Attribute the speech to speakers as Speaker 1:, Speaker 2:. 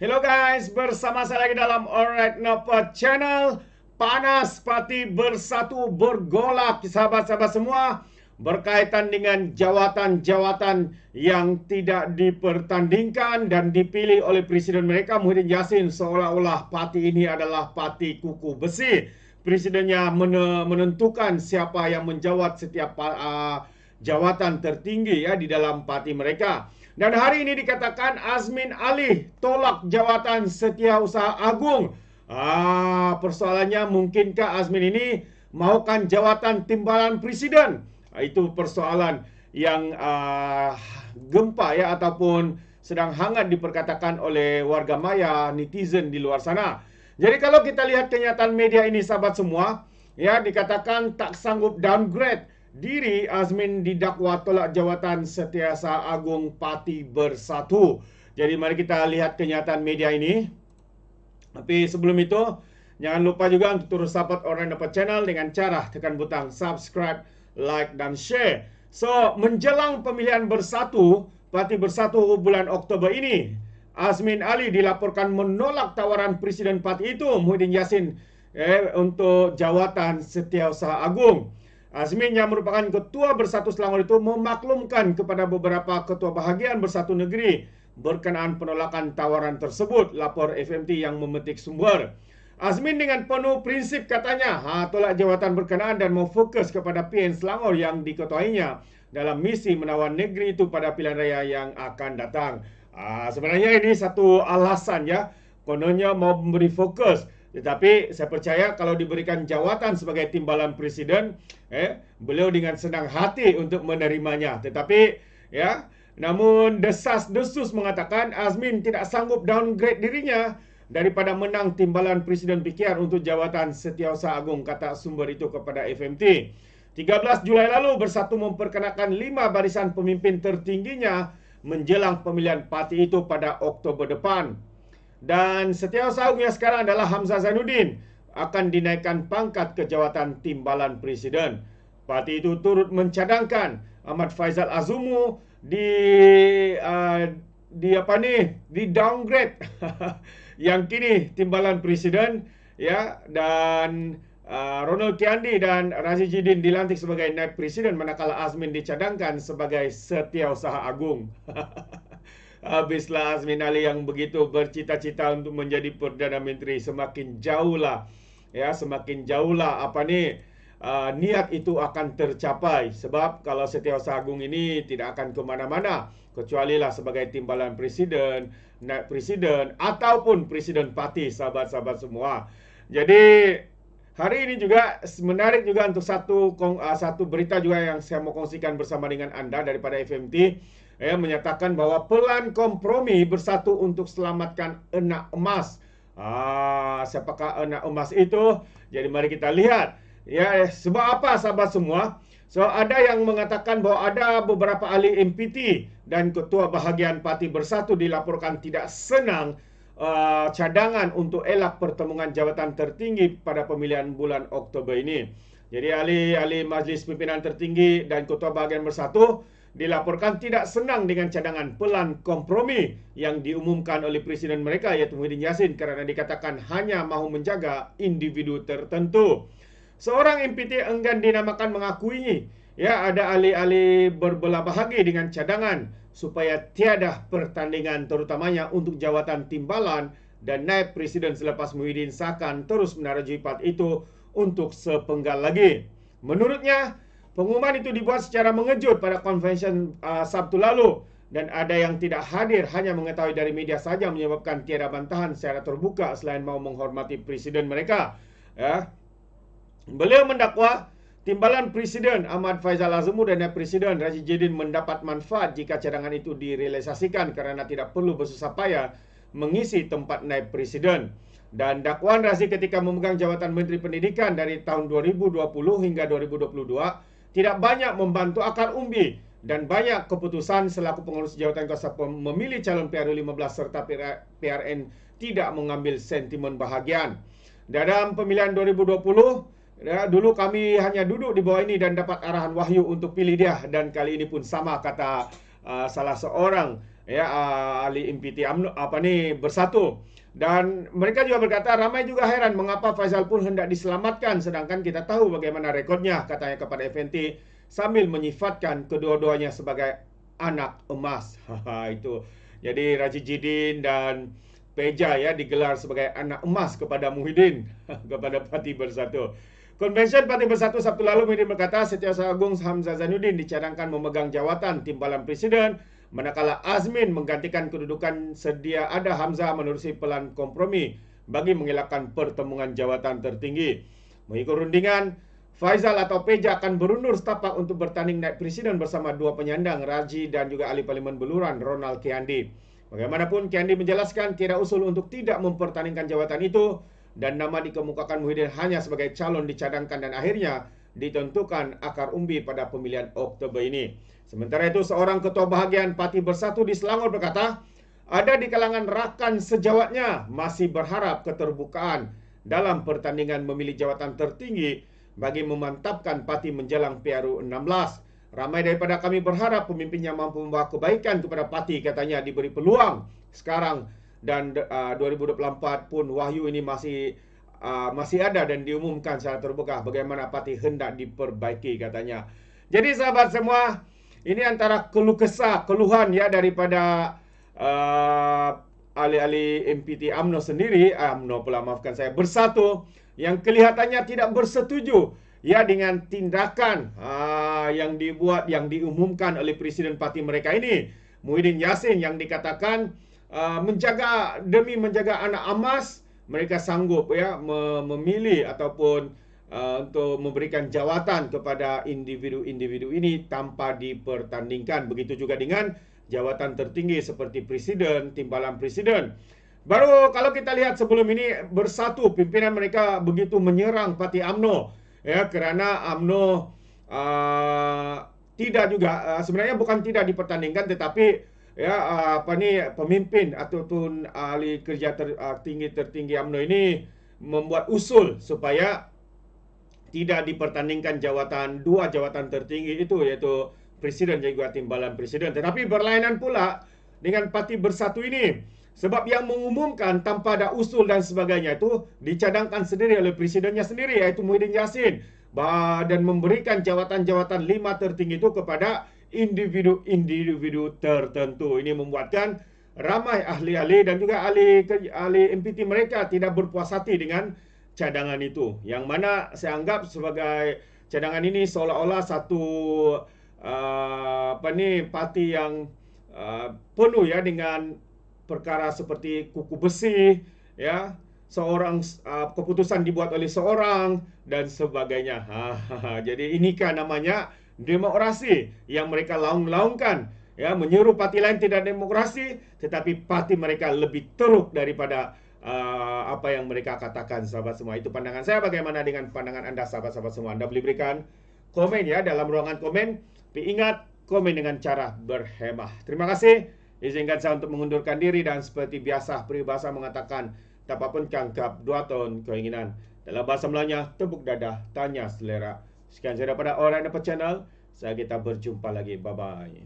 Speaker 1: Hello guys, bersama saya lagi dalam Alright Napa Channel. Panas Parti Bersatu bergolak, sahabat-sahabat semua, berkaitan dengan jawatan-jawatan yang tidak dipertandingkan dan dipilih oleh Presiden mereka, Muhyiddin Yassin, seolah-olah parti ini adalah parti kuku besi. Presidennya menentukan siapa yang menjawat setiap jawatan tertinggi ya di dalam parti mereka. Dan hari ini dikatakan Azmin Ali tolak jawatan Setiausaha Agung. Persoalannya, mungkinkah Azmin ini maukan jawatan timbalan presiden? Itu persoalan yang gempa ya, ataupun sedang hangat diperkatakan oleh warga maya, netizen di luar sana. Jadi kalau kita lihat kenyataan media ini, sahabat semua, ya, dikatakan tak sanggup downgrade diri, Azmin didakwa tolak jawatan Setiausaha Agung Parti Bersatu. Jadi mari kita lihat kenyataan media ini. Tapi sebelum itu, jangan lupa juga untuk terus support Alright Napa Channel dengan cara tekan butang subscribe, like, dan share. So, menjelang pemilihan bersatu, Parti Bersatu bulan Oktober ini, Azmin Ali dilaporkan menolak tawaran Presiden parti itu, Muhyiddin Yassin, untuk jawatan Setiausaha Agung. Azmin yang merupakan ketua Bersatu Selangor itu memaklumkan kepada beberapa ketua bahagian Bersatu Negeri berkenaan penolakan tawaran tersebut, lapor FMT yang memetik sumber. Azmin dengan penuh prinsip katanya tolak jawatan berkenaan dan mau fokus kepada PN Selangor yang diketuainya dalam misi menawan negeri itu pada pilihan raya yang akan datang. Sebenarnya ini satu alasan ya, kononnya mau memberi fokus. Tetapi saya percaya kalau diberikan jawatan sebagai timbalan presiden, beliau dengan senang hati untuk menerimanya. Tetapi ya, namun desas-desus mengatakan Azmin tidak sanggup downgrade dirinya daripada menang timbalan presiden PKR untuk jawatan Setiausaha Agung, kata sumber itu kepada FMT. 13 Julai lalu Bersatu memperkenalkan 5 barisan pemimpin tertingginya menjelang pemilihan parti itu pada Oktober depan. Dan Setiausaha Agung yang sekarang adalah Hamzah Zainuddin akan dinaikkan pangkat ke jawatan timbalan presiden. Parti itu turut mencadangkan Ahmad Faizal Azumu di downgrade yang kini timbalan presiden ya, dan Ronald Kiandi dan Razidin dilantik sebagai naib presiden, manakala Azmin dicadangkan sebagai Setiausaha Agung. Habislah Azmin Ali yang begitu bercita-cita untuk menjadi Perdana Menteri, semakin jauhlah niat itu akan tercapai. Sebab kalau Setiausaha Agung ini tidak akan kemana-mana, kecuali lah sebagai timbalan presiden, naib presiden, ataupun presiden parti, sahabat-sahabat semua. Jadi hari ini juga menarik juga untuk satu berita juga yang saya mau kongsikan bersama dengan Anda daripada FMT. Menyatakan bahwa pelan kompromi Bersatu untuk selamatkan enak emas. Siapakah enak emas itu? Jadi mari kita lihat. Ya, sebab apa, sahabat semua? So, ada yang mengatakan bahwa ada beberapa ahli MPT dan ketua bahagian Parti Bersatu dilaporkan tidak senang cadangan untuk elak pertemuan jabatan tertinggi pada pemilihan bulan Oktober ini. Jadi ahli Majlis Pimpinan Tertinggi dan ketua bahagian Bersatu dilaporkan tidak senang dengan cadangan pelan kompromi yang diumumkan oleh presiden mereka, yaitu Muhyiddin Yassin, karena dikatakan hanya mahu menjaga individu tertentu. Seorang MPT enggan dinamakan mengakuinya, ya, ada ahli-ahli berbelah bahagi dengan cadangan supaya tiada pertandingan, terutamanya untuk jawatan timbalan dan naib presiden selepas Muhyiddin seakan terus menarajui parti itu untuk sepenggal lagi. Menurutnya, pengumuman itu dibuat secara mengejut pada konvensi Sabtu lalu, dan ada yang tidak hadir hanya mengetahui dari media saja, menyebabkan tiada bantahan secara terbuka selain mau menghormati presiden mereka. Ya. Beliau mendakwa timbalan presiden Ahmad Faizal Azumu dan presiden Razidin mendapat manfaat jika cadangan itu direalisasikan karena tidak perlu bersusah payah mengisi tempat naib presiden. Dan dakwaan Razi ketika memegang jawatan Menteri Pendidikan dari tahun 2020 hingga 2022 tidak banyak membantu akar umbi dan banyak keputusan selaku pengurus jawatan kuasa memilih calon PRU 15 serta PRN tidak mengambil sentimen bahagian. Dalam pemilihan 2020, dulu kami hanya duduk di bawah ini dan dapat arahan wahyu untuk pilih dia, dan kali ini pun sama, kata salah seorang ya ahli MPT UMNO Bersatu. Dan mereka juga berkata ramai juga heran mengapa Faisal pun hendak diselamatkan sedangkan kita tahu bagaimana rekodnya, katanya kepada FNT sambil menyifatkan kedua-duanya sebagai anak emas. Itu. Jadi Raji Jidin dan Peja ya digelar sebagai anak emas kepada Muhyiddin kepada Parti Bersatu. Konvensyen Parti Bersatu Sabtu lalu, Muhyiddin berkata Setiausaha Agung Hamzah Zainuddin dicadangkan memegang jawatan Timbalan Presiden, manakala Azmin menggantikan kedudukan sedia ada Hamzah menerusi pelan kompromi bagi mengelakkan pertemuan jawatan tertinggi. Mengikut rundingan, Faisal atau Peja akan berundur setapak untuk bertanding naik presiden bersama dua penyandang, Raji dan juga ahli parlimen Beluran, Ronald Kiandi. Bagaimanapun, Kiandi menjelaskan tiada usul untuk tidak mempertandingkan jawatan itu dan nama dikemukakan Muhyiddin hanya sebagai calon dicadangkan dan akhirnya ditentukan akar umbi pada pemilihan Oktober ini. Sementara itu, seorang ketua bahagian Parti Bersatu di Selangor berkata, ada di kalangan rakan sejawatnya masih berharap keterbukaan dalam pertandingan memilih jawatan tertinggi bagi memantapkan parti menjelang PRU 16. Ramai daripada kami berharap pemimpinnya mampu membawa kebaikan kepada parti, katanya diberi peluang sekarang dan 2024 pun wahyu ini masih ada dan diumumkan secara terbuka bagaimana parti hendak diperbaiki, katanya. Jadi sahabat semua, ini antara keluh kesah, keluhan ya daripada ahli-ahli MPT UMNO sendiri, Bersatu, yang kelihatannya tidak bersetuju ya dengan tindakan yang diumumkan oleh presiden parti mereka ini, Muhyiddin Yassin, yang dikatakan demi menjaga anak emas, mereka sanggup ya memilih ataupun untuk memberikan jawatan kepada individu-individu ini tanpa dipertandingkan. Begitu juga dengan jawatan tertinggi seperti presiden, timbalan presiden. Baru kalau kita lihat sebelum ini Bersatu, pimpinan mereka begitu menyerang Parti UMNO ya, kerana UMNO tidak juga sebenarnya bukan tidak dipertandingkan, tetapi ya pemimpin ataupun ahli kerja tertinggi UMNO ini membuat usul supaya tidak dipertandingkan dua jawatan tertinggi itu, yaitu presiden dan juga timbalan presiden. Tetapi berlainan pula dengan Parti Bersatu ini, sebab yang mengumumkan tanpa ada usul dan sebagainya itu dicadangkan sendiri oleh presidennya sendiri, yaitu Muhyiddin Yassin, dan memberikan jawatan-jawatan 5 tertinggi itu kepada individu-individu tertentu. Ini membuatkan ramai ahli-ahli dan juga ahli MPT mereka tidak berpuas hati dengan cadangan itu, yang mana saya anggap sebagai cadangan ini seolah-olah satu parti yang penuh ya dengan perkara seperti kuku besi ya, seorang keputusan dibuat oleh seorang dan sebagainya. Jadi inikah namanya demokrasi yang mereka laung-laungkan ya, menyuruh parti lain tidak demokrasi, tetapi parti mereka lebih teruk daripada apa yang mereka katakan, sahabat semua. Itu pandangan saya. Bagaimana dengan pandangan anda, sahabat-sahabat semua? Anda boleh berikan komen ya dalam ruangan komen. Tapi ingat, komen dengan cara berhemah. Terima kasih. Izinkan saya untuk mengundurkan diri dan seperti biasa peribahasa mengatakan, tak apapun kangkap 2 tahun keinginan. Dalam bahasa Melayunya, tepuk dadah, tanya selera. Sekian saya daripada Alright Dapat Channel. Kita berjumpa lagi. Bye-bye.